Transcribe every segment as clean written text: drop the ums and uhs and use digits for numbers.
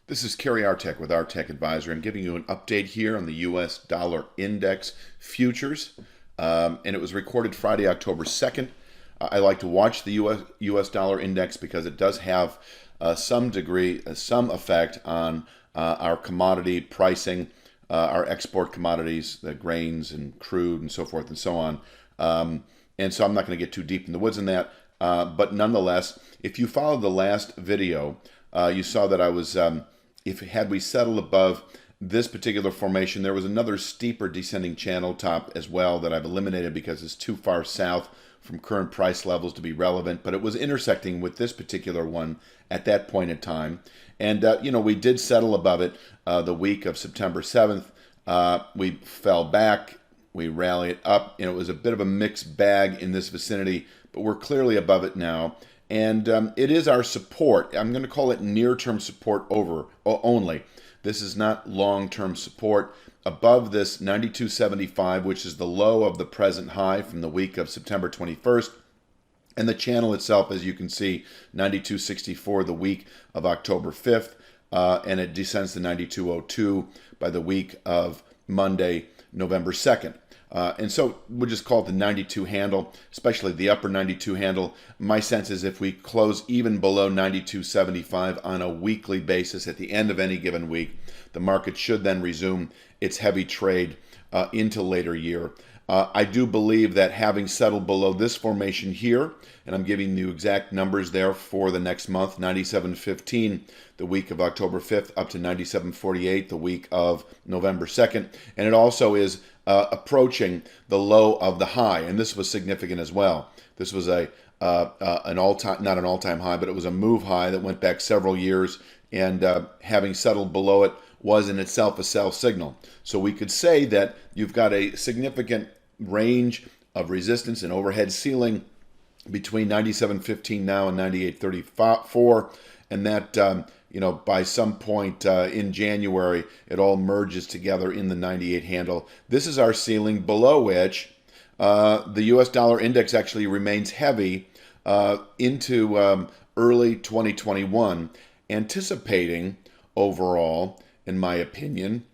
This is Cary Artac with Artac Advisory. I'm giving you an update here on the US dollar index futures, and it was recorded Friday, October 2nd. I like to watch the US dollar index because it does have some degree, some effect on our commodity pricing, our export commodities, the grains and crude and so forth and so on. And so I'm not going to get too deep in the woods in that. But nonetheless, if you followed the last video, you saw that I was, had we settled above this particular formation, there was another steeper descending channel top as well that I've eliminated because it's too far south from current price levels to be relevant, but it was intersecting with this particular one at that point in time. And, we did settle above it the week of September 7th. We fell back, we rallied up, and it was a bit of a mixed bag in this vicinity, but we're clearly above it now. And it is our support. I'm going to call it near-term support only. This is not long-term support. Above this 92.75, which is the low of the present high from the week of September 21st. And the channel itself, as you can see, 92.64 the week of October 5th. And it descends to 92.02 by the week of Monday, November 2nd. And so we'll just call it the 92 handle, especially the upper 92 handle. My sense is if we close even below 92.75 on a weekly basis at the end of any given week, the market should then resume its heavy trade into later year. I do believe that having settled below this formation here, and I'm giving you exact numbers there for the next month, 97.15 the week of October 5th up to 97.48 the week of November 2nd. And it also is approaching the low of the high, and this was significant as well. This was an all-time, not an all-time high, but it was a move high that went back several years, and having settled below it was in itself a sell signal. So we could say that you've got a significant range of resistance and overhead ceiling between 97.15 now and 98.34, and that by some point in January, it all merges together in the 98 handle. This is our ceiling, below which the US dollar index actually remains heavy into early 2021, anticipating overall, in my opinion,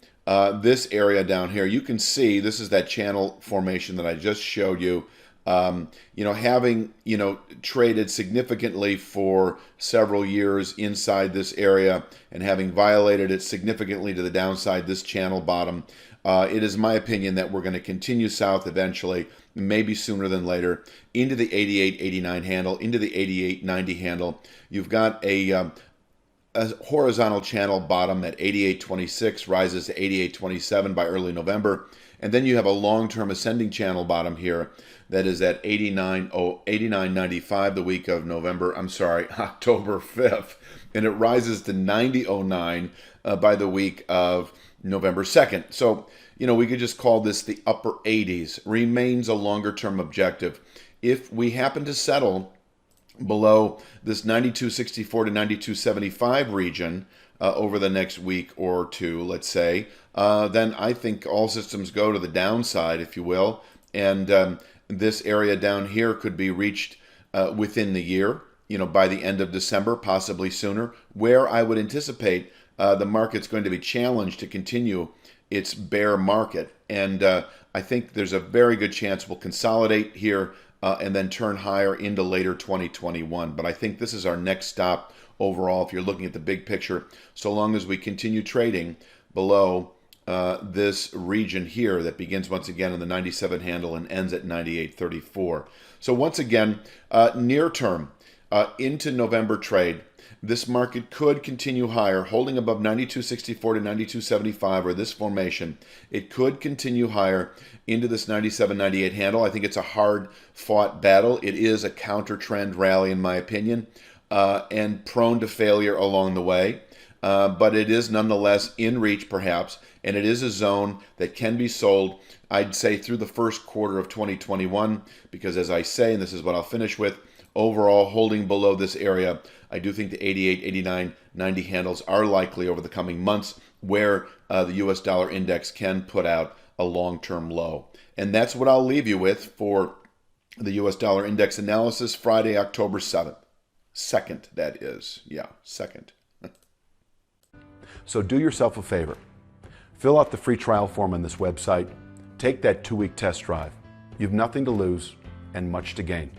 this area down here. You can see this is that channel formation that I just showed you. Having traded significantly for several years inside this area and having violated it significantly to the downside, this channel bottom, it is my opinion that we're going to continue south eventually, maybe sooner than later, into the 88.89 handle, into the 88.90 handle. You've got a horizontal channel bottom at 88.26, rises to 88.27 by early November. And then you have a long-term ascending channel bottom here that is at 89.95 the week of October 5th. And it rises to 90.09 by the week of November 2nd. So, we could just call this the upper 80s. Remains a longer-term objective. If we happen to settle below this 92.64 to 92.75 region over the next week or two, let's say, then I think all systems go to the downside, if you will, and this area down here could be reached within the year, by the end of December, possibly sooner, where I would anticipate the market's going to be challenged to continue its bear market. And I think there's a very good chance we'll consolidate here and then turn higher into later 2021. But I think this is our next stop overall if you're looking at the big picture, so long as we continue trading below this region here that begins once again in the 97 handle and ends at 98.34. So once again, near term into November trade, this market could continue higher, holding above 92.64 to 92.75, or this formation. It could continue higher into this 97.98 handle. I think it's a hard-fought battle. It is a counter-trend rally, in my opinion, and prone to failure along the way. But it is nonetheless in reach, perhaps, and it is a zone that can be sold, I'd say, through the first quarter of 2021, because as I say, and this is what I'll finish with, overall, holding below this area, I do think the 88, 89, 90 handles are likely over the coming months where the US dollar index can put out a long-term low. And that's what I'll leave you with for the US dollar index analysis Friday, October 7th. 2nd, that is. Yeah, 2nd. So do yourself a favor. Fill out the free trial form on this website. Take that 2-week test drive. You've nothing to lose and much to gain.